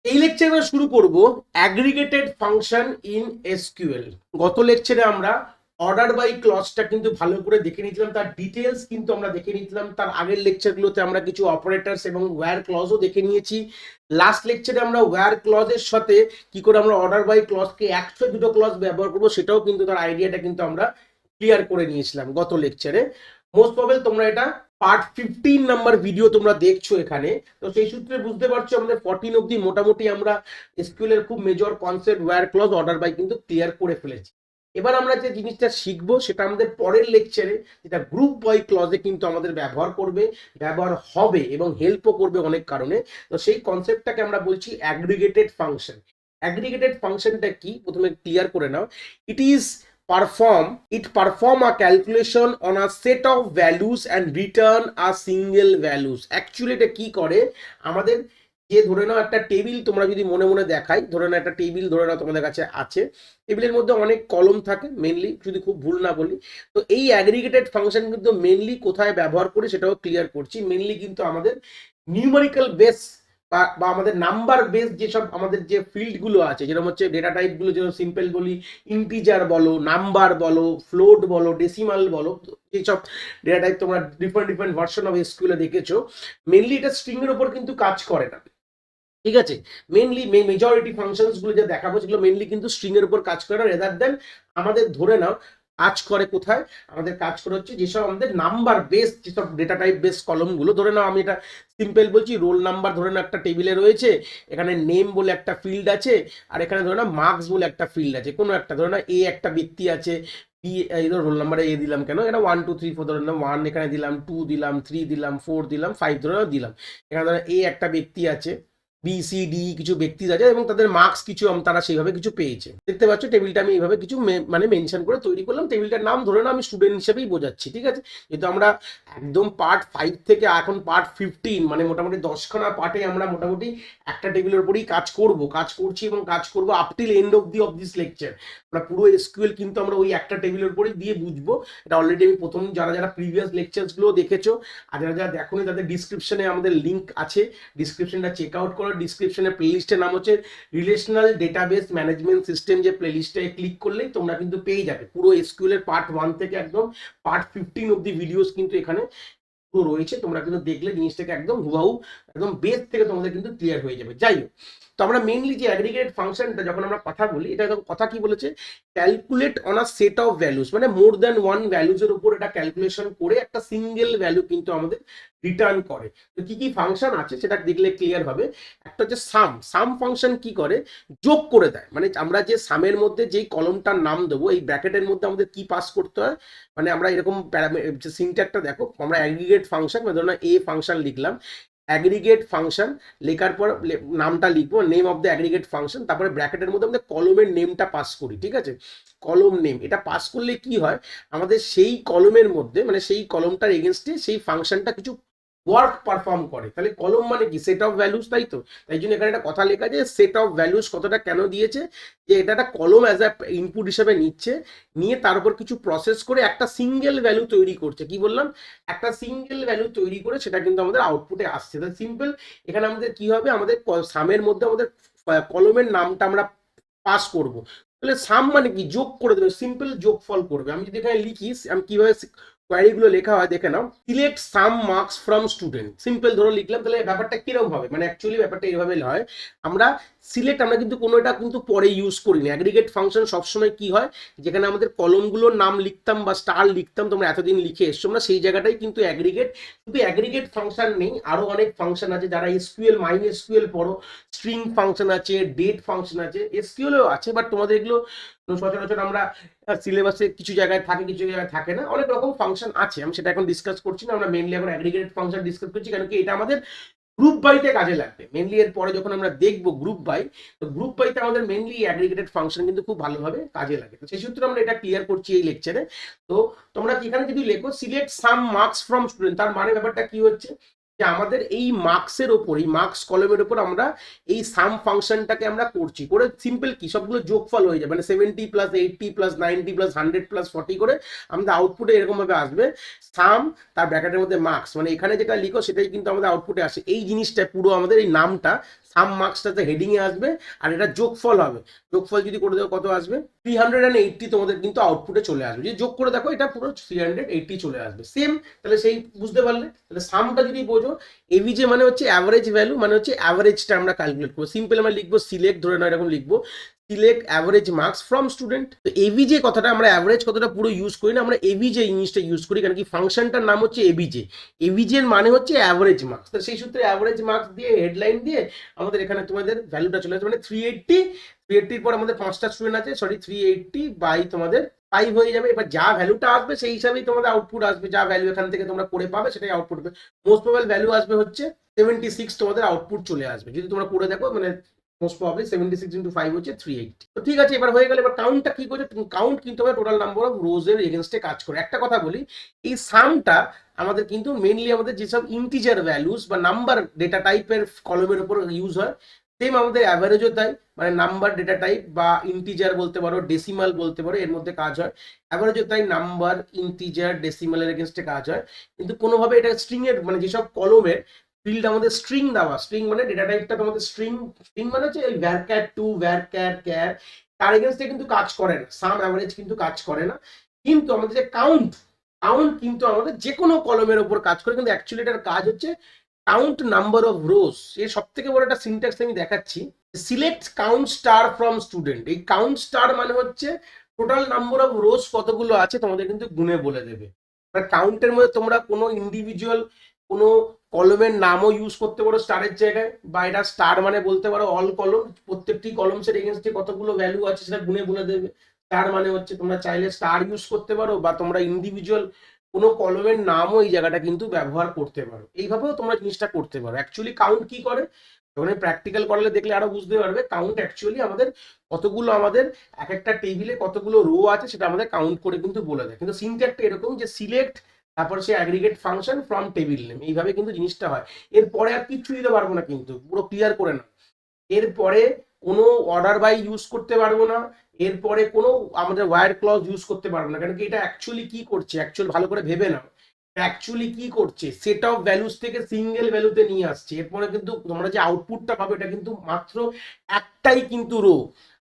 এই লেকচারে আমরা শুরু করব অ্যাগ্রিগেটেড ফাংশন ইন এসকিউএল। গত লেকচারে আমরা অর্ডার বাই ক্লজটা কিন্তু ভালো করে দেখে নিয়েছিলাম, তার ডিটেলস কিন্তু আমরা দেখে নিয়েছিলাম। তার আগের লেকচারগুলোতে আমরা কিছু অপারেটরস এবং ওয়্যার ক্লজও দেখে নিয়েছি। লাস্ট লেকচারে আমরা ওয়্যার ক্লজের সাথে কি করে আমরা অর্ডার বাই ক্লজকে একশো দুটো ক্লজ ব্যবহার করবো সেটাও কিন্তু তার আইডিয়াটা কিন্তু আমরা ক্লিয়ার করে নিয়েছিলাম গত লেকচারে। মোস্ট প্রবেবল তোমরা এটা পার্ট 15 নাম্বার ভিডিও তোমরা দেখছো এখানে। তো সেই সূত্রে বুঝতে পারছো আমাদের 14 অবধি মোটামুটি আমরা এসকিউএল এর খুব major concept where clause order by কিন্তু ক্লিয়ার করে ফেলেছি। এবার আমরা যে জিনিসটা শিখবো সেটা আমাদের পরের লেকচারে, যেটা গ্রুপ বাই ক্লজে কিন্তু আমাদের ব্যবহার হবে এবং হেল্পও করবে অনেক কারণে। তো সেই কনসেপ্টটাকে আমরা বলছি অ্যাগ্রিগেটেড ফাংশন। অ্যাগ্রিগেটেড ফাংশনটা কি প্রথমে ক্লিয়ার করে নাও। It perform a calculation on a set of values and return a single values. Actually এটা কি করে, আমাদের যে ধরে নাও একটা টেবিল, তোমরা যদি মনে মনে দেখাই, ধরে নাও একটা টেবিল ধরে নাও তোমাদের কাছে আছে, টেবিলের মধ্যে অনেক কলম থাকে মেনলি, যদি খুব ভুল না বলি। তো এই অ্যাগ্রিগেটেড ফাংশন কিন্তু মেনলি কোথায় ব্যবহার করি সেটাও ক্লিয়ার করছি। মেনলি কিন্তু আমাদের নিউমেরিক্যাল বেস বা আমাদের নাম্বার বেস যেসব আমাদের যে ফিল্ড গুলো আছে, যেরকম হচ্ছে ডেটা টাইপ গুলো, যেরকম সিম্পল বলি ইন্টিজার বলো, নাম্বার বলো, ফ্লোট বলো, ডেসিমাল বলো, যেসব ডেটা টাইপ তোমরা different different version of SQL এ দেখেছো, মেনলি এটা স্ট্রিং এর উপর কিন্তু কাজ করে না। ঠিক আছে, মেনলি মেজরিটি ফাংশনস গুলো যে দেখাবো সেগুলো মেনলি কিন্তু স্ট্রিং এর উপর কাজ করে না, রেদার দেন আমাদের ধরে নাও কাজ করে কোথায়, আমাদের কাজ করে হচ্ছে যেসব আমাদের নাম্বার বেস, যেসব ডেটা টাইপ বেস কলম গুলো, ধরে নাও আমি এটা সিম্পল বলছি, রোল নাম্বার ধরে নাও একটা টেবিলে রয়েছে, এখানে নেম বলে একটা ফিল্ড আছে, আর এখানে ধরে নাও মার্কস বলে একটা ফিল্ড আছে। কোনো একটা ধরে নাও এ একটা ব্যক্তি আছে, বি, এই ধর রোল নাম্বারে এ দিলাম, কেন এটা 1 2 3 4 ধরে নাও, 1 এখানে দিলাম, 2 দিলাম, 3 দিলাম, 4 দিলাম, 5 ধরে নাও দিলাম। এখানে ধরে এ একটা ব্যক্তি আছে, বি সি ডি কিছু ব্যক্তি আছে এবং তাদের মার্কস কিছু তারা সেইভাবে কিছু পেয়েছে। দেখতে পাচ্ছ টেবিলটা আমি এইভাবে কিছু মানে মেনশন করে তৈরি করলাম। টেবিলটার নাম ধরে না আমি স্টুডেন্ট হিসেবেই বোঝাচ্ছি। ঠিক আছে, যেহেতু আমরা একদম পার্ট 5 থেকে এখন পার্ট 15 মানে মোটামুটি 10খানা পার্টে আমরা মোটামুটি একটা টেবিলের উপরেই কাজ করছি এবং কাজ করবো up till end of this lecture. আমরা পুরো এসকিউএল কিন্তু আমরা ওই একটা টেবিলের উপরেই দিয়ে বুঝবো। এটা অলরেডি আমি প্রথম যারা যারা প্রিভিয়াস লেকচার্স গুলো দেখেছো আর যারা যারা দেখোনি তাদের ডিসক্রিপশনে আমাদের লিঙ্ক আছে, ডিসক্রিপশনটা চেক আউট করো। ডিসক্রিপশনে প্লেলিস্টের নাম হচ্ছে রিলেশনাল ডেটাবেস ম্যানেজমেন্ট সিস্টেম, যে প্লেলিস্টে ক্লিক করলেই তোমরা কিন্তু পেয়ে যাবে পুরো এসকিউএল এর পার্ট 1 থেকে একদম পার্ট 15 অব্দি ভিডিওস কিন্তু এখানে রয়েছে। তোমরা কিন্তু দেখলে জিনিসটাকে একদম হুবাহু একদম বেস থেকে তোমাদের কিন্তু ক্লিয়ার হয়ে যাবে। যাই হোক, তো আমরা মেইনলি যে অ্যাগ্রিগেট ফাংশনটা যখন আমরা কথা বলি, এটা কথা কি বলেছে, calculate on a set of values, মানে মোর দ্যান ওয়ান ভ্যালুজ এর উপর এটা ক্যালকুলেশন করে একটা সিঙ্গেল ভ্যালু কিন্তু আমাদের রিটার্ন করে। তো কি কি ফাংশন আছে সেটা দেখলে ক্লিয়ার হবে। একটা হচ্ছে সাম ফাংশন কি করে, যোগ করে দেয়। মানে আমরা যে সামের মধ্যে যেই কলমটার নাম দেবো, এই ব্র্যাকেটের মধ্যে আমাদের কি পাস করতে হয়, মানে আমরা এরকম সিনট্যাক্সটা দেখো, আমরা অ্যাগ্রিগেট ফাংশন, মানে ধরুন এ ফাংশন লিখলাম, অ্যাগ্রিগেট ফাংশন লেখার পর নামটা লিখবো, name of the aggregate function, তারপরে ব্র্যাকেটের মধ্যে আমাদের কলমের নেমটা পাস করি। ঠিক আছে, কলম নেম এটা পাস করলে কি হয়, আমাদের সেই কলমের মধ্যে মানে সেই কলমটার এগেনস্টে সেই ফাংশনটা কিছু ওয়ার্ক পারফর্ম করে। তাহলে কলম মানে কি, সেট অফ ভ্যালুস, তাই তো। তাই জন্য এখানে একটা কথা লেখা আছে সেট অফ ভ্যালুস। কথাটা কেন দিয়েছে, যে এটা একটা কলম অ্যাজ আ ইনপুট হিসেবে নিচ্ছে, নিয়ে তার উপর কিছু প্রসেস করে একটা সিঙ্গেল ভ্যালু তৈরি করছে। কি বললাম, একটা সিঙ্গেল ভ্যালু তৈরি করে সেটা কিন্তু আমাদের আউটপুটে আসছে। তাহলে সিম্পল, এখানে আমাদের কি হবে, আমাদের সামের মধ্যে আমাদের কলমের নামটা আমরা পাস করব। তাহলে সাম মানে কি, যোগ করে দেবে, সিম্পল যোগফল করবে। আমি যদি এখানে লিখি, আমি কিভাবে কোয়ারিগুলো লেখা হয় দেখে নাও, select sum marks from student, simple ধরো লিখলাম। তাহলে ব্যাপারটা কিরকম হবে, মানে অ্যাকচুয়ালি ব্যাপারটা এইভাবে হয়, আমরা সিলেক্ট, আমরা কিন্তু কোনোটা কিন্তু পরে ইউজ করিনি। অ্যাগ্রিগেট ফাংশন সবসময় কি হয়, যেখানে আমাদের কলমগুলোর নাম লিখতাম বা স্টার লিখতাম, তোমরা এতদিন লিখে এসছো, আমরা সেই জায়গাটাই কিন্তু অ্যাগ্রিগেট। কিন্তু অ্যাগ্রিগেট ফাংশন নেই, আরো অনেক ফাংশন আছে। যারা এসকিউএল মাইন এসকিউএল পড়ো, স্ট্রিং ফাংশন আছে, ডেট ফাংশন আছে, এসকিউএলও আছে, বাট তোমাদের এগুলো সচরাচর আমরা সিলেবাসে কিছু জায়গায় থাকে, কিছু জায়গায় থাকে না। অনেক রকম ফাংশন আছে, আমি সেটা এখন ডিসকাস করছি না। আমরা মেইনলি এখন অ্যাগ্রিগেটেড ফাংশন ডিসকাস করছি, কারণ কি এটা আমাদের গ্রুপ বাইতে কাজে লাগবে মেইনলি। এর পরে যখন আমরা দেখবো গ্রুপ বাই, তো গ্রুপ বাইতে আমাদের মেইনলি অ্যাগ্রিগেটেড ফাংশন কিন্তু খুব ভালোভাবে কাজে লাগে। তো সেই সূত্রে আমরা এটা ক্লিয়ার করছি এই লেকচারে। তো তোমরা এখানে যদি লেখো select sum marks from student, তার মানে ব্যাপারটা কি হচ্ছে, যে আমাদের এই মার্কসের ওপর, এই মার্কস কলমের ওপর আমরা এই সাম ফাংশনটাকে আমরা করছি, করে সিম্পল কি সবগুলো যোগফল হয়ে যাবে, মানে 70 প্লাস 80 প্লাস 90 প্লাস 100 প্লাস 40 করে আমাদের আউটপুটে এরকম ভাবে আসবে। সাম তার ব্র্যাকেটের মধ্যে মার্কস, মানে এখানে যেটা লিখো সেটাই কিন্তু আমাদের আউটপুটে আসে। এই জিনিসটা পুরো আমাদের এই নামটা সাম মার্কসটাতে হেডিং এ আসবে, আর এটা যোগফল হবে। যোগফল যদি করে দেবো কত আসবে, 380 তোমাদের কিন্তু আউটপুটে চলে আসবে। যদি যোগ করে দেখো এটা পুরো 380 চলে আসবে সেম। তাহলে সেই বুঝতে পারলে, তাহলে সামটা যদি বোঝো, এভিজে মানে হচ্ছে অ্যাভারেজ ভ্যালু, মানে হচ্ছে অ্যাভারেজটা আমরা ক্যালকুলেট করবো। সিম্পল আমরা লিখবো সিলেক্ট, ধরে নাও এরকম লিখবো, select average marks from student. তো এভিজে কথাটা আমরা অ্যাভারেজ কথাটা পুরো ইউজ করি না, আমরা এভিজে জিনিসটা ইউজ করি, কারণ কি ফাংশনটার নাম হচ্ছে এভিজে। এভিজের মানে হচ্ছে অ্যাভারেজ মার্কস। তো সেই সূত্রে অ্যাভারেজ মার্কস দিয়ে হেডলাইন দিয়ে আমাদের এখানে তোমাদের ভ্যালুটা চলে আসবে, মানে 380। 380 পর আমাদের 5টা স্টুডেন্ট আছে, সরি 380 বাই তোমাদের 5 হয়ে যাবে। এবার যা ভ্যালুটা আসবে সেই হিসাবেই তোমাদের আউটপুট আসবে, যা ভ্যালু এখান থেকে তোমরা করে পাবে সেটাই আউটপুট হবে। মোস্ট প্রবাবল ভ্যালু আসবে হচ্ছে 76, তোমাদের আউটপুট চলে আসবে যদি তোমরা করে দেখো, মানে মোস্ট প্রবাবলি 76 ইন্টু 5 হচ্ছে 380। তো ঠিক আছে, এবার হয়ে গেল। এবার কাউন্টটা কি করছে, কাউন্ট কিন্তু হবে টোটাল নাম্বার অফ রোজ এর এগেনস্টে কাজ করে। একটা কথা বলি, এই সামটা আমাদের কিন্তু মেইনলি আমাদের যেসব ইন্টিজার ভ্যালুস বা নাম্বার ডেটা টাইপের কলমের উপর ইউজ হয়, সেম আমাদের অ্যাভারেজও তাই, মানে নাম্বার ডেটা টাইপ বা ইন্টিজার বলতে পারো, ডেসিমাল বলতে পারো, এর মধ্যে কাজ হয়। অ্যাভারেজও তাই, নাম্বার, ইন্টিজার, ডেসিমালের এগেনস্টে কাজ হয়। কিন্তু কোনোভাবে এটা স্ট্রিং এর, মানে যেসব কলমের ফিল্ড আমাদের স্ট্রিং দেওয়া, স্ট্রিং মানে ডেটা টাইপটা তোমাদের স্ট্রিং, স্ট্রিং মানে হচ্ছে এই ভ্যারক্যাট টু, ভ্যারক্যাট ক্যার, তার এগেনস্টে কিন্তু কাজ করে না, সাম অ্যাভারেজ কিন্তু কাজ করে না। কিন্তু আমাদের যে কাউন্ট, কাউন্ট কিন্তু আমাদের যে কোনো কলমের ওপর কাজ করে, কিন্তু অ্যাকচুয়ালি এটার কাজ হচ্ছে কাউন্ট নাম্বার অফ রোজ। এর সব থেকে বড় একটা সিনট্যাক্স আমি দেখাচ্ছি, select count star from student. এই কাউন্ট স্টার মানে হচ্ছে টোটাল নাম্বার অফ রোজ কতগুলো আছে তোমাদের কিন্তু গুণে বলে দেবে। কাউন্টের মধ্যে তোমরা কোনো ইন্ডিভিজুয়াল কোনো কলমের নামও ইউজ করতে পারো স্টারের জায়গায়, বা এটা স্টার মানে বলতে পারো অল কলম, প্রত্যেকটি কলমসের এগেনস্টে কতগুলো ভ্যালু আছে সেটা গুণে বলে দেবে। স্টার মানে হচ্ছে তোমরা চাইলে স্টার ইউজ করতে পারো, বা তোমরা ইন্ডিভিজুয়াল কোনো কলমের নামও এই জায়গাটা কিন্তু ব্যবহার করতে পারো। এইভাবেও তোমরা জিনিসটা করতে পারো। অ্যাকচুয়ালি কাউন্ট কি করে, যখন প্র্যাকটিক্যাল করালে দেখলে আরো বুঝতে পারবে। কাউন্ট অ্যাকচুয়ালি আমাদের কতগুলো, আমাদের এক একটা টেবিলে কতগুলো রো আছে সেটা আমাদের কাউন্ট করে কিন্তু বলে দেয়। কিন্তু সিনট্যাক্সটা এরকম যে সিলেক্ট, তারপর সে aggregate function from table name, এইভাবে কিন্তু জিনিসটা হয়। এরপরে আর কিচ্ছু দিতে পারবো না, কিন্তু পুরো ক্লিয়ার করে না। এরপরে কোনো অর্ডার বাই ইউজ করতে পারবো না, এরপরে কোনো আমাদের ওয়্যার ক্লজ ইউজ করতে পারবো না, কারণ কি এটা অ্যাকচুয়ালি কি করছে, অ্যাকচুয়ালি ভালো করে ভেবে নাও, অ্যাকচুয়ালি কি করছে, সেট অফ ভ্যালুস থেকে সিঙ্গেল ভ্যালুতে নিয়ে আসছে। এরপরে কিন্তু তোমরা যে আউটপুটটা পাবে এটা কিন্তু মাত্র একটাই কিন্তু রো,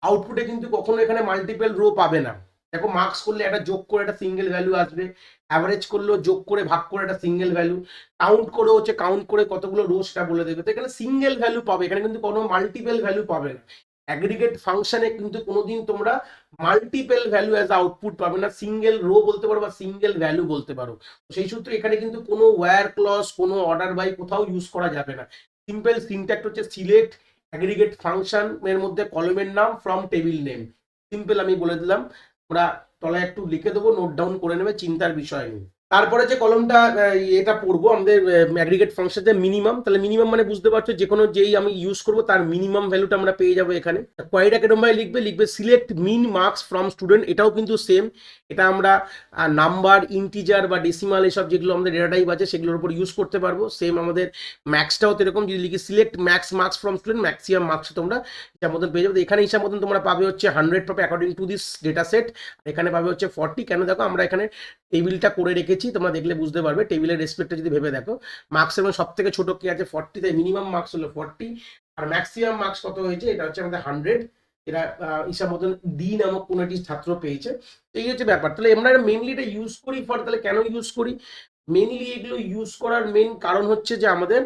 আউটপুটে কিন্তু কখনো এখানে মাল্টিপল রো পাবে না। দেখো মার্কস করলে একটা যোগ করে একটা সিঙ্গেল ভ্যালু আসবে, অ্যাভারেজ করলেও যোগ করে ভাগ করে একটা সিঙ্গেল ভ্যালু, কাউন্ট করে হচ্ছে কাউন্ট করে কতগুলো রো সেটা বলে দেবে। তো এখানে সিঙ্গেল ভ্যালু পাবে, এখানে কিন্তু কোনো মাল্টিপল ভ্যালু পাবে না। অ্যাগ্রিগেট ফাংশনে কিন্তু কোনোদিন তোমরা মাল্টিপল ভ্যালু অ্যাজ আউটপুট পাবে না, সিঙ্গেল রো বলতে পারো বা সিঙ্গেল ভ্যালু বলতে পারো। সেই সূত্রে এখানে কিন্তু কোনো ওয়্যার ক্লজ, কোনো অর্ডার বাই কোথাও ইউজ করা যাবে না। সিম্পল সিনট্যাক্স হচ্ছে সিলেক্ট অ্যাগ্রিগেট ফাংশন, এর মধ্যে কলমের নাম ফ্রম টেবিল নেম। সিম্পল আমি বলে দিলাম, তোমরা তলায় একটু লিখে দেবো, নোট ডাউন করে নেবে, চিন্তার বিষয় নেই। তারপরে যে কলমটা এটা পড়বো আমাদের অ্যাগ্রিগেট ফাংশন যে মিনিমাম, তাহলে মিনিমাম মানে বুঝতে পারছো যে কোনো যেই আমি ইউজ করবো তার মিনিমাম ভ্যালুটা আমরা পেয়ে যাবো এখানে। কোয়ারিটা কিরকম ভাবে লিখবে, লিখবে select min marks from student. এটাও কিন্তু সেম, এটা আমরা নাম্বার, ইন্টিজার বা ডেসিমাল এসব যেগুলো আমাদের ডেটা টাইপ আছে সেগুলোর উপর ইউজ করতে পারবো। সেম আমাদের ম্যাক্সটাও তো এরকম, যদি লিখি select max marks from student, maximum marks তোমরা হিসাব মতন পেয়ে যাবে। এখানে হিসাব মতন তোমরা পাবে হচ্ছে 100 পাবে according to this data set, এখানে পাবে হচ্ছে 40। কেন দেখো আমরা এখানে টেবিলটা করে রেখেছি, তোমরা দেখলে বুঝতে পারবে টেবিলের রেসপেক্টে যদি ভেবে দেখো, মার্কসের মধ্যে সব থেকে ছোট কি আছে 40, তাই মিনিমাম মার্কস হলো 40, আর ম্যাক্সিমাম মার্কস কত হয়েছে এটা হচ্ছে আমাদের 100। এটা হিসাব মতন ডি নামক কোনো একটি ছাত্র পেয়েছে। এই হচ্ছে ব্যাপার। তাহলে আমরা মেনলি এটা ইউজ করি ফর, তাহলে কেন ইউজ করি, মেনলি এগুলো ইউজ করার মেন কারণ হচ্ছে যে আমাদের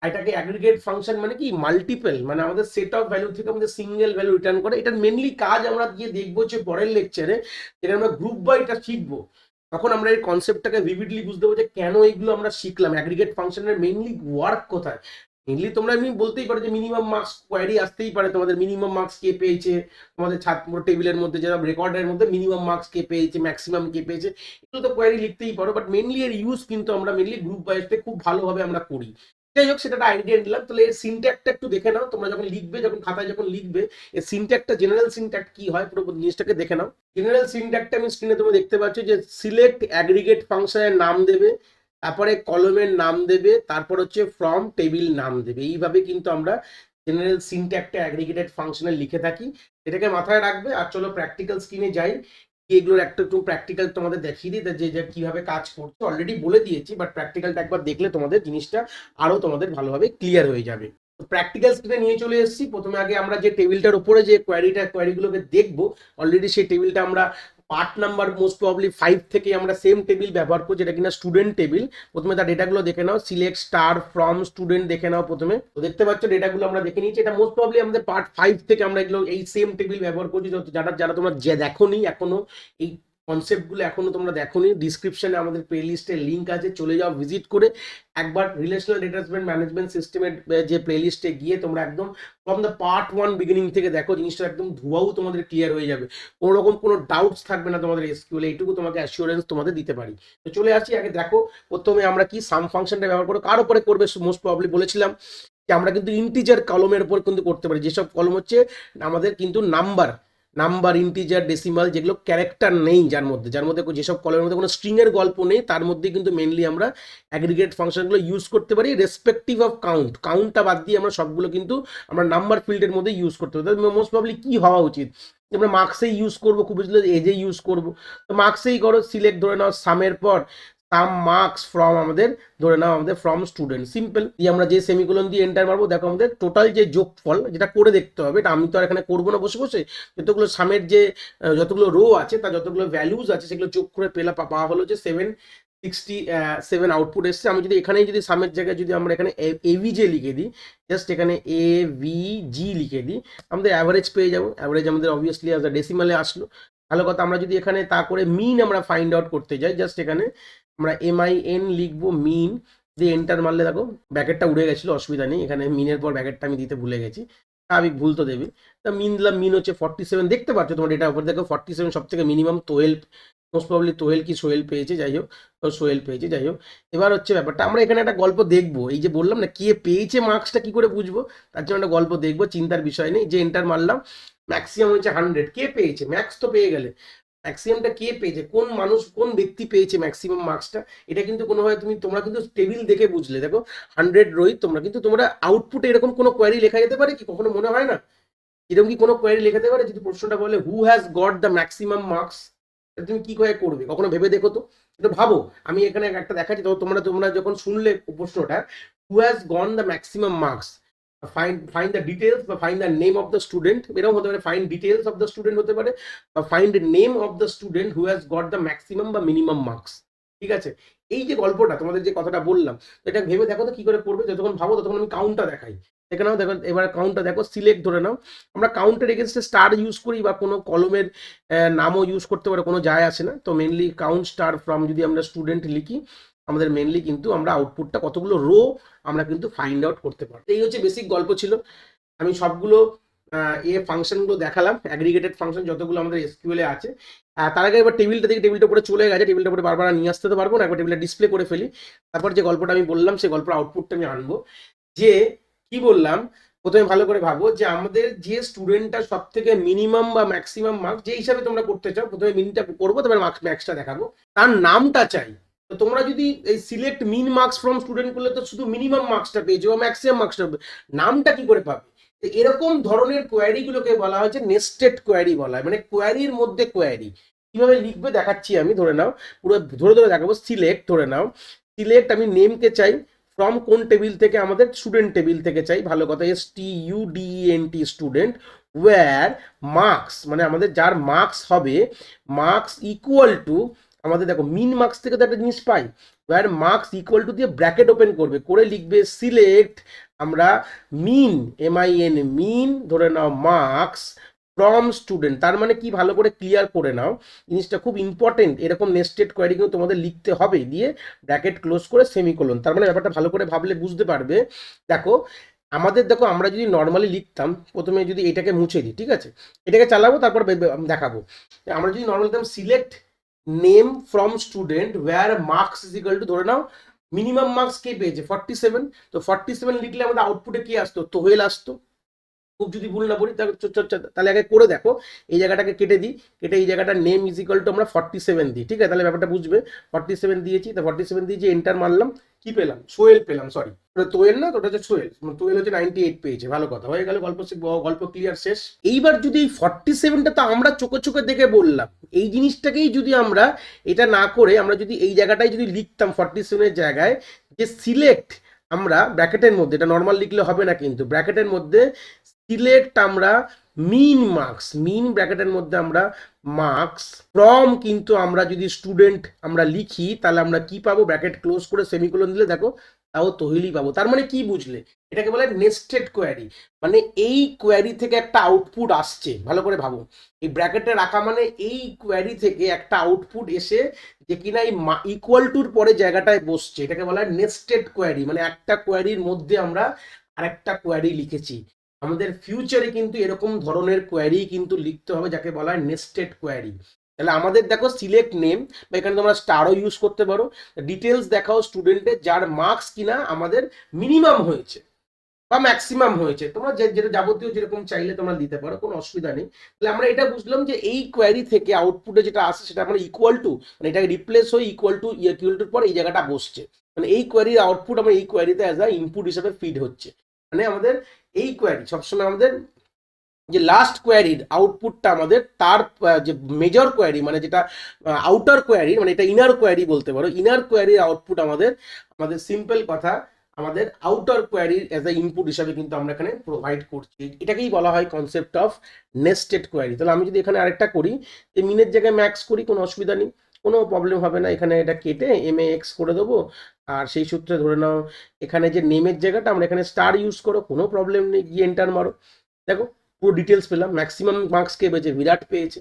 এটাকে অ্যাগ্রিগেট ফাংশন মানে কি মাল্টিপল, মানে আমাদের সেট অফ ভ্যালু থেকে আমাদের সিঙ্গেল ভ্যালু রিটার্ন করে। এটা মেনলি কাজ আমরা গিয়ে দেখবো যে পরের লেকচারে, যেটা আমরা গ্রুপ বাই এটা শিখবো, তখন আমরা এই কনসেপ্টটাকে ভিভিডলি বুঝতে পারবো যে কেন এইগুলো আমরা শিখলাম, অ্যাগ্রিগেট ফাংশনের মেইনলি ওয়ার্ক কোথায়। মেইনলি তোমরা এমনি বলতেই পারো যে মিনিমাম মার্কস কোয়ারি আসতেই পারে, তোমাদের মিনিমাম মার্কস কে পেয়েছে, তোমাদের ছাত্র টেবিলের মধ্যে যেটা রেকর্ডের মধ্যে মিনিমাম মার্কস কে পেয়েছে, ম্যাক্সিমাম কে পেয়েছে, এগুলো তো কোয়ারি লিখতেই পারো। বাট মেইনলি এর ইউজ কিন্তু আমরা মেইনলি গ্রুপ ওয়াইজে খুব ভালোভাবে আমরা করি। যাই হোক, সেটা একটা আইডিয়া নিলাম। তাহলে এর সিনট্যাক্টটা একটু দেখে নাও, তোমরা যখন লিখবে, যখন খাতায় যখন লিখবে, এর সিনট্যাক্টটা, জেনারেল সিনট্যাক্ট কি হয় পুরো জিনিসটাকে দেখে নাও। জেনারেল সিনট্যাক্টটা আমি স্ক্রিনে তোমরা দেখতে পাচ্ছ যে সিলেক্ট অ্যাগ্রিগেট ফাংশনের নাম দেবে, তারপরে কলমের নাম দেবে, তারপর হচ্ছে ফ্রম টেবিল নাম দেবে। এইভাবে কিন্তু আমরা জেনারেল সিনট্যাক্টটা অ্যাগ্রিগেটেড ফাংশনে লিখে থাকি, এটাকে মাথায় রাখবে। আর চলো প্র্যাকটিক্যাল স্ক্রিনে যাই, এগুলোর একটা একটু প্র্যাকটিক্যাল তোমাদের দেখিয়ে দিই যে কিভাবে কাজ করছে। অলরেডি বলে দিয়েছি, বাট প্র্যাকটিক্যালটা একবার দেখলে তোমাদের জিনিসটা আরো তোমাদের ভালোভাবে ক্লিয়ার হয়ে যাবে। প্র্যাকটিক্যাল স্ক্রিনে নিয়ে চলে এসেছি। প্রথমে আগে আমরা যে টেবিলটার উপরে যে কোয়ারিগুলোকে দেখবো, অলরেডি সেই টেবিলটা আমরা পার্ট নাম্বার মোস্ট প্রবলি 5 থেকে আমরা সেম টেবিল ব্যবহার করছি, যেটা কিনা স্টুডেন্ট টেবিল। প্রথমে তার ডেটাগুলো দেখে নাও, সিলেক্ট স্টার ফ্রম স্টুডেন্ট দেখে নাও প্রথমে। তো দেখতে পাচ্ছ ডেটাগুলো আমরা দেখে নিয়েছি, এটা মোস্ট প্রবলি আমাদের পার্ট 5 থেকে আমরা এগুলো এই সেম টেবিল ব্যবহার করছি। যারা যারা তোমরা যে দেখোনি এখনো এই কনসেপ্টগুলো এখনো তোমরা দেখোনি, ডিসক্রিপশনে আমাদের প্লে লিস্টের লিঙ্ক আছে, চলে যাও ভিজিট করে একবার রিলেশনাল ডেটাবেস ম্যানেজমেন্ট সিস্টেমের যে প্লে লিস্টে গিয়ে তোমরা একদম ফ্রম দ্য পার্ট 1 বিগিনিং থেকে দেখো, জিনিসটা একদম ধোয়াও তোমাদের ক্লিয়ার হয়ে যাবে, কোনো রকম কোনো ডাউটস থাকবে না তোমাদের এসকিউএল, এইটুকু তোমাকে অ্যাসিওরেন্স তোমাদের দিতে পারি। তো চলে আসি, আগে দেখো প্রথমে আমরা কি সাম ফাংশনটা ব্যবহার করবো, কার উপরে করবে মোস্ট প্রবলি বলেছিলাম যে আমরা কিন্তু ইন্টিজার কলমের উপর কিন্তু করতে পারি, যেসব কলম হচ্ছে আমাদের কিন্তু নাম্বার ইন্টিজার ডেসিমাল, যেগুলো ক্যারেক্টার নেই, যার মধ্যে যেসব কলমের মধ্যে কোনো স্ট্রিং এর গল্প নেই, তার মধ্যে কিন্তু মেনলি আমরা অ্যাগ্রিগেট ফাংশনগুলো ইউজ করতে পারি, রেসপেক্টিভ অফ কাউন্টটা বাদ দিয়ে আমরা সবগুলো কিন্তু আমরা নাম্বার ফিল্ডের মধ্যে ইউজ করতে পারি। মোস্ট প্রবলি কি হওয়া উচিত, আমরা মার্কসেই ইউজ করবো, খুব বেশি এজে ইউজ করবো, তো মার্কসেই করো, সিলেক্ট ধরে নাও সামের পর সাম মার্কস ফ্রম আমাদের ধরে নাও আমাদের ফ্রম স্টুডেন্ট, সিম্পল দিয়ে আমরা যে সেমিকোলন দিয়ে এন্টার মারবো, দেখো আমাদের টোটাল যে যোগফল, যেটা করে দেখতে হবে, এটা আমি তো আর এখানে করবো না বসে বসে, যতগুলো সামের যে যতগুলো রো আছে তার যতগুলো ভ্যালুজ আছে সেগুলো যোগ করে পাওয়া হলো যে 767 আউটপুট এসছে। আমি যদি এখানেই যদি সামের জায়গায় যদি আমরা এখানে এভিজে লিখে দিই, জাস্ট এখানে এভিজি লিখে দিই, আমাদের অ্যাভারেজ পেয়ে যাবো। অ্যাভারেজ আমাদের অবভিয়াসলি আজ ডেসিমালে আসলো, ভালো কথা। আমরা যদি এখানে তা করে মিন আমরা ফাইন্ড আউট করতে যাই, জাস্ট এখানে আমরা MIN লিখবো, মিন দিয়ে এন্টার মারলে দেখো ব্যাকেটটা উড়ে গেছিলো, অসুবিধা নেই, এখানে মিনের পর ব্যাকেটটা আমি দিতে ভুলে গেছি, স্বাভাবিক ভুল তো দেবে। তা মিন দিলাম, মিন হচ্ছে 47, দেখতে পাচ্ছ তোমার ডেটার উপর দেখো 47 সব থেকে মিনিমাম। 12 মোস্ট প্রবলি তোহেল কি সোহেল পেয়েছে, যাই হোক সোহেল পেয়েছে, যাই হোক। এবার হচ্ছে ব্যাপারটা, আমরা এখানে একটা গল্প দেখবো, এই যে বললাম না কে পেয়েছে মার্কসটা কি করে বুঝবো, তার জন্য একটা গল্প দেখবো, চিন্তার বিষয় নেই। যে এন্টার মারলাম, ম্যাক্সিমাম হচ্ছে 100, কে পেয়েছে, ম্যাক্স তো পেয়ে গেলে, ম্যাক্সিমামটা কে পেয়েছে, কোন মানুষ কোন ব্যক্তি পেয়েছে ম্যাক্সিমাম মার্কসটা, এটা কিন্তু কোনোভাবে তোমরা কিন্তু টেবিল দেখে বুঝলে, দেখো 100 রোহিত, তোমরা আউটপুটে এরকম কোনো কোয়ারি লেখা যেতে পারে কি, কখনো মনে হয় না এরকম কি কোনো কোয়ারি লেখাতে পারে, যদি প্রশ্নটা বলে হু has got the maximum marks, তুমি কি করে করবে, কখনো ভেবে দেখো তো, এটা ভাবো। আমি এখানে একটা দেখাচ্ছি, তো তোমরা যখন শুনলে প্রশ্নটা who has gone the maximum marks, find the details বা find the name of the student, এরকম হতে পারে, find details of the student হতে পারে, বা find name of the student who has got the maximum বা মিনিমাম মার্কস। ঠিক আছে, এই যে গল্পটা তোমাদের যে কথাটা বললাম, এটা ভেবে দেখো তো কি করে করবে, যতক্ষণ ভাবো ততক্ষণ আমি কাউন্টটা দেখাই। দেখে নাও, দেখো এবার কাউন্টটা দেখো, সিলেক্ট ধরে নাও, আমরা কাউন্টের এগেনস্টে স্টার ইউজ করি বা কোনো কলমের নামও ইউজ করতে পারে, কোনো যায় আসে না। তো মেনলি কাউন্ট স্টার ফ্রম যদি আমরা স্টুডেন্ট লিখি, আমাদের মেনলি কিন্তু আমরা আউটপুটটা কতগুলো রো আমরা কিন্তু ফাইন্ড আউট করতে পারি। এই হচ্ছে বেসিক গল্প ছিল। আমি সবগুলো ফাংশনগুলো দেখালাম, অ্যাগ্রিগেটেড ফাংশন যতগুলো আমাদের এসকিউএল এ আছে। তার আগে এবার টেবিলটা দেখি, টেবিলটা উপরে চলে গেছে, টেবিলটা উপরে বারবার নিয়ে আসতে তো পারবো না, একবার টেবিলটা ডিসপ্লে করে ফেলি, তারপর যে গল্পটা আমি বললাম সেই গল্পের আউটপুটটা আমি আনবো। যে কি বললাম, প্রথমে ভালো করে ভাবো যে আমাদের যে স্টুডেন্টটা সব থেকে মিনিমাম বা ম্যাক্সিমাম মার্কস যে হিসাবে তোমরা করতে চাও, প্রথমে মিনটা করবো, তারপরে ম্যাক্সটা দেখাবো, তার নামটা চাই। তো তোমরা যদি এই select min marks from student করলে তো শুধু মিনিমাম মার্কসটা পেয়েছো বা ম্যাক্সিমাম মার্কসটা পাবে, নামটা কি করে পাবে? এরকম ধরনের কোয়ারিগুলোকে বলা হচ্ছে নেস্টেড কোয়ারি বলা হয়, মানে কোয়ারির মধ্যে কোয়ারি। কিভাবে লিখবে দেখাচ্ছি আমি, ধরে নাও পুরো ধরে ধরে দেখাবো। সিলেক্ট ধরে নাও, সিলেক্ট আমি নেমকে চাই ফ্রম কোন টেবিল থেকে, আমাদের স্টুডেন্ট টেবিল থেকে চাই, ভালো কথা, STUDENT স্টুডেন্ট, ওয়্যার মার্কস মানে আমাদের যার মার্কস হবে, মার্কস ইকুয়াল টু আমাদের দেখো মিন মার্কস থেকে তো একটা জিনিস পাই, ওয়্যার মার্কস ইকুয়াল টু দিয়ে ব্র্যাকেট ওপেন করবে, করে লিখবে সিলেক্ট আমরা মিন MIN মিন ধরে নাও মার্কস ফ্রম স্টুডেন্ট। তার মানে কি, ভালো করে ক্লিয়ার করে নাও, জিনিসটা খুব ইম্পর্টেন্ট, এরকম নেস্টেড কোয়ারি কিন্তু তোমাদের লিখতে হবে, দিয়ে ব্র্যাকেট ক্লোজ করে সেমিকোলন। তার মানে ব্যাপারটা ভালো করে ভাবলে বুঝতে পারবে। দেখো আমাদের, দেখো আমরা যদি নর্মালি লিখতাম, প্রথমে যদি এটাকে মুছে দিই, ঠিক আছে, এটাকে চালাবো তারপর দেখাবো। আমরা যদি নর্মালি লিখতাম select name from student where marks is equal to, ধরে নাও মিনিমাম মার্কস কে পেয়েছে 47, তো 47 লিখলে আমাদের আউটপুটে কি আসতো, তোহেল আসতো। খুব যদি ভুল না বলি তাহলে আগে করে দেখো, এই জায়গাটাকে কেটে দিই, কেটে এই জায়গাটা নেম ইজ ইকুয়াল টু আমরা 47 দিই, ঠিক আছে, তাহলে ব্যাপারটা বুঝবে। 47 দিয়েছি, তো 47 দিয়ে যে এন্টার মারলাম, কি পেলাম, সোহেল পেলাম, সরি তোয়েল না, ওটা হচ্ছে সোহেল, তোয়েল হচ্ছে 98 পেয়েছে, ভালো কথা, হয়ে গেল, গল্প ক্লিয়ার, শেষ। এইবার যদি এই 47টা তো আমরা চোখে চোখে দেখে বললাম, এই জিনিসটাকেই যদি আমরা এটা না করে আমরা যদি এই জায়গাটায় যদি লিখতাম 47 এর জায়গায় যে সিলেক্ট আমরা ব্র্যাকেটের মধ্যে, এটা নর্মাল লিখলে হবে না কিন্তু, ব্র্যাকেটের মধ্যে সিলেক্ট আমরা মিন মার্কস, মিন ব্র্যাকেটের মধ্যে আমরা মার্কস ফ্রম, কিন্তু আমরা যদি স্টুডেন্ট আমরা লিখি তাহলে আমরা কি পাবো, ব্র্যাকেট ক্লোজ করে সেমিকোলন দিলে দেখো তাও তহিলই পাবো। তার মানে কি বুঝলে, এটাকে বলে নেস্টেড কোয়ারি, মানে এই কোয়ারি থেকে একটা আউটপুট আসছে। ভালো করে ভাবো, এই ব্র্যাকেটে রাখা মানে এই কোয়ারি থেকে একটা আউটপুট এসে যে কিনা এই ইকুয়াল টুর পরে জায়গাটায় বসছে, এটাকে বলা হয় নেস্টেড কোয়ারি। মানে একটা কোয়ারির মধ্যে আমরা আরেকটা কোয়ারি লিখেছি। আমাদের ফিউচারে কিন্তু এরকম ধরনের কোয়ারি কিন্তু লিখতে হবে যাকে বলা হয় নেস্টেড কোয়ারি। তাহলে আমাদের দেখো সিলেক্ট নেম, বা এখানে তোমরা স্টারও ইউজ করতে পারো, ডিটেলস দেখাও স্টুডেন্টের যার মার্কস কিনা আমাদের মিনিমাম হয়েছে বা ম্যাক্সিমাম হয়েছে, তোমরা যেটা যাবতীয় যেরকম চাইলে তোমরা দিতে পারো, কোনো অসুবিধা নেই। তাহলে আমরা এটা বুঝলাম যে এই কোয়ারি থেকে আউটপুটে যেটা আসে সেটা আমরা ইকুয়াল টু, মানে এটাকে রিপ্লেস হয়ে ইকুয়াল টুর পর এই জায়গাটা বসছে, মানে এই কোয়ারির আউটপুট আমরা এই কোয়ারিতে অ্যাজ আ ইনপুট হিসেবে ফিড হচ্ছে। মানে আমাদের এই কোয়ারি সবসময় আমাদের যে লাস্ট কোয়ারির আউটপুটটা আমাদের তার যে মেজর কোয়ারি, মানে যেটা আউটার কোয়ারি, মানে এটা ইনার কোয়ারি বলতে পারো, ইনার কোয়ারির আউটপুট আমাদের সিম্পল কথা আমাদের আউটার কোয়ারির অ্যাজ আ ইনপুট হিসাবে কিন্তু আমরা এখানে প্রোভাইড করছি। এটাকেই বলা হয় কনসেপ্ট অফ নেস্টেড কোয়ারি। তাহলে আমি যদি এখানে আরেকটা করি, যে মিনের জায়গায় ম্যাক্স করি, কোনো অসুবিধা নেই, কোনো প্রবলেম হবে না। এখানে এটা কেটে MAX করে দেবো, আর সেই সূত্রে ধরে নাও এখানে যে নেমের জায়গাটা আমরা এখানে স্টার ইউজ করো, কোনো প্রবলেম নেই, গিয়ে এন্টার মারো, দেখো পুরো ডিটেলস পেলাম, ম্যাক্সিমাম মার্কস কে পেয়েছে, বিরাট পেয়েছে।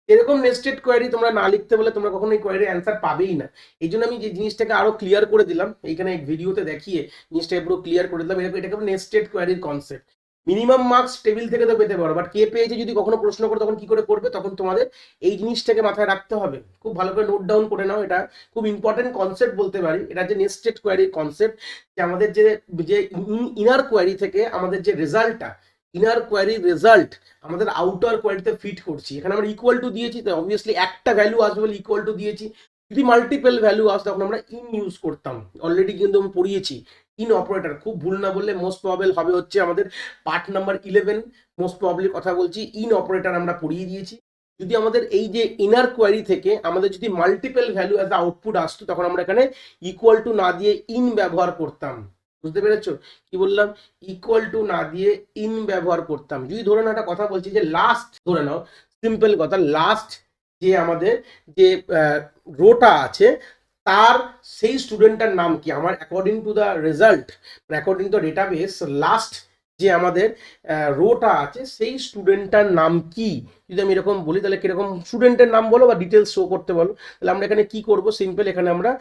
এরকম নেস্টেড কোয়ারি তোমরা না লিখতে বলে তোমরা কখনো এই কোয়ারির অ্যান্সার পাবেই না। এই জন্য আমি যে জিনিসটাকে আরো ক্লিয়ার করে দিলাম, এইখানে ভিডিওতে দেখিয়ে জিনিসটাকে পুরো ক্লিয়ার করে দিলাম। এটাকে নেস্টেড কোয়ারির কনসেপ্ট। মিনিমাম মার্কস টেবিল থেকে তো পেতে পারো, বাট কে পেয়েছে যদি কখনো প্রশ্ন করে তখন কি করে করবে, তখন তোমাদের এই জিনিসটাকে মাথায় রাখতে হবে, খুব ভালো করে নোট ডাউন করে নাও। এটা খুব ইম্পর্টেন্ট কনসেপ্ট বলতে পারি, এটা যে নেস্টেড কোয়ারির কনসেপ্ট, যে আমাদের যে ইনার কোয়ারি থেকে আমাদের যে রেজাল্টটা, ইনার কোয়ারি রেজাল্ট আমাদের আউটার কোয়ারিতে ফিট করছি। এখানে আমরা ইকুয়াল টু দিয়েছি, তো অবভিয়াসলি একটা ভ্যালু আসবে বলে ইকুয়াল টু দিয়েছি। যদি মাল্টিপল ভ্যালু আসতো তখন আমরা ইন ইউজ করতাম, অলরেডি কিন্তু আমি পড়িয়েছি ইন অপারেটর। খুব ভুল না বললে মোস্ট প্রবাবল হবে হচ্ছে আমাদের পার্ট নাম্বার 11, মোস্ট প্রবাবলি কথা বলছি, ইন অপারেটর আমরা পড়িয়ে দিয়েছি। যদি আমাদের এই যে ইনার কোয়ারি থেকে আমাদের যদি মাল্টিপল ভ্যালু অ্যাজ আউটপুট আসতো, তখন আমরা এখানে ইকুয়াল টু না দিয়ে ইন ব্যবহার করতাম। বুঝতে পেরেছো কি বললাম, ইকুয়াল টু না দিয়ে ইন ব্যবহার করতাম। যদি ধরে নাও একটা কথা বলছি যে লাস্ট, ধরে নাও সিম্পল কথা, লাস্ট যে আমাদের যে রোটা আছে তার সেই স্টুডেন্টটার নাম কি, আমার according to the result, according to database, last যে আমাদের রোটা আছে সেই স্টুডেন্টটার নাম কি, যদি আমি এরকম বলি তাহলে কিরকম স্টুডেন্টের নাম বলো বা ডিটেলস শো করতে বলো। তাহলে আমরা এখানে কি করব, সিম্পল এখানে আমরা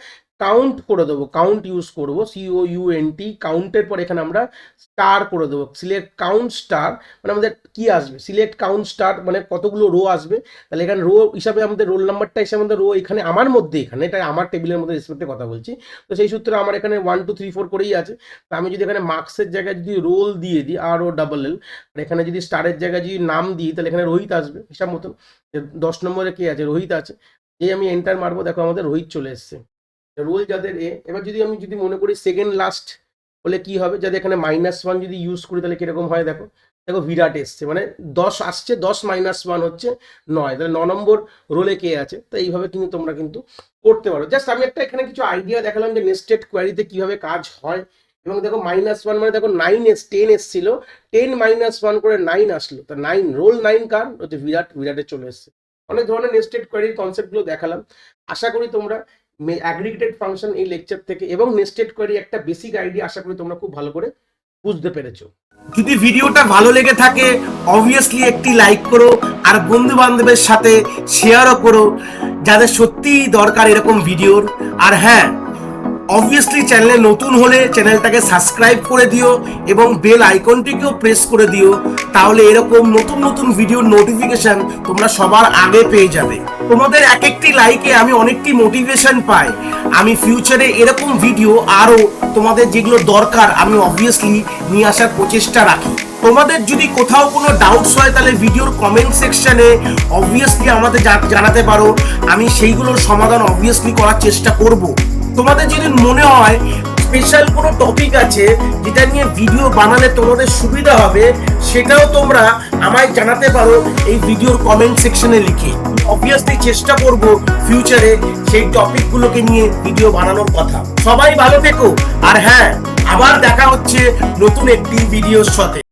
কাউন্ট করে দেবো, কাউন্ট ইউজ করবো, COUNT, কাউন্টের পর এখানে আমরা স্টার করে দেবো, সিলেক্ট কাউন্ট স্টার, মানে আমাদের কি আসবে, সিলেক্ট কাউন্ট স্টার মানে কতগুলো রো আসবে। তাহলে এখানে রো হিসাবে আমাদের রোল নাম্বারটা এসে আমাদের রো এখানে আমার মধ্যে, এখানে এটা আমার টেবিলের মধ্যে রেসপেক্টে কথা বলছি, তো সেই সূত্রে আমার এখানে 1 2 3 4 করেই আছে। তো আমি যদি এখানে মার্কসের জায়গায় যদি রোল দিয়ে দিই ROLL, আর এখানে যদি স্টারের জায়গায় যদি নাম দিই তাহলে এখানে রোহিত আসবে হিসাব মতন। 10 নম্বরে কে আছে, রোহিত আছে। এই আমি এন্টার মারবো, দেখো আমাদের রোহিত চলে এসছে। রোল যাদের এবার যদি আমি মনে করি সেকেন্ড লাস্ট হলে কি হবে, যাদের এখানে -1 যদি ইউজ করি তাহলে কিরকম হয়, দেখো দেখো বিরাট এসছে, মানে 10 আসছে, 10 -1 হচ্ছে 9, তাহলে 9 নম্বর রোলে কে আছে। তো এইভাবে কিন্তু তোমরা কিন্তু করতে পারো। জাস্ট আমি একটা এখানে কিছু আইডিয়া দেখালাম যে নেস্টেড কোয়ারিতে কিভাবে কাজ হয়। এবং দেখো -1 মানে দেখো 10 এসছিল, 10 -1 করে 9 আসলো, তো 9 রোল 9 কার হচ্ছে বিরাটে চলে এসছে। অনেক ধরনের নেস্টেড কোয়ারির কনসেপ্টগুলো দেখালাম। আশা করি তোমরা অ্যাগ্রিগেটেড ফাংশন এই লেকচার থেকে এবং নেস্টেড কোয়ারি একটা বেসিক আইডিয়া আশা করি তোমরা খুব ভালো করে বুঝতে পেরেছো। যদি ভিডিওটা ভালো লেগে থাকে অবভিয়াসলি একটি লাইক করো, আর বন্ধু বান্ধবের সাথে শেয়ারও করো যাদের সত্যিই দরকার এরকম ভিডিওর। আর হ্যাঁ, অবভিয়াসলি চ্যানেলে নতুন হলে চ্যানেলটাকে সাবস্ক্রাইব করে দিও এবং বেল আইকনটিকেও প্রেস করে দিও, তাহলে এরকম নতুন নতুন ভিডিওর নোটিফিকেশন তোমরা সবার আগে পেয়ে যাবে। তোমাদের এক একটি লাইকে আমি অনেকটি মোটিভেশন পাই, আমি ফিউচারে এরকম ভিডিও আরও তোমাদের যেগুলো দরকার আমি অবভিয়াসলি নিয়ে আসার প্রচেষ্টা রাখি। তোমাদের যদি কোথাও কোনো ডাউটস হয় তাহলে ভিডিওর কমেন্ট সেকশনে অবভিয়াসলি আমাদের জানাতে পারো, আমি সেইগুলোর সমাধান অবভিয়াসলি করার চেষ্টা করব। তোমাদের যদি মনে হয় স্পেশাল কোনো টপিক আছে যেটা নিয়ে ভিডিও বানালে তোমাদের সুবিধা হবে, সেটাও তোমরা আমায় জানাতে পারো এই ভিডিওর কমেন্ট সেকশনে লিখে। অবভিয়াসলি চেষ্টা করব ফিউচারে সেই টপিকগুলোকে নিয়ে ভিডিও বানানোর কথা। সবাই ভালো থেকো, আর হ্যাঁ আবার দেখা হচ্ছে নতুন একটি ভিডিওর সাথে।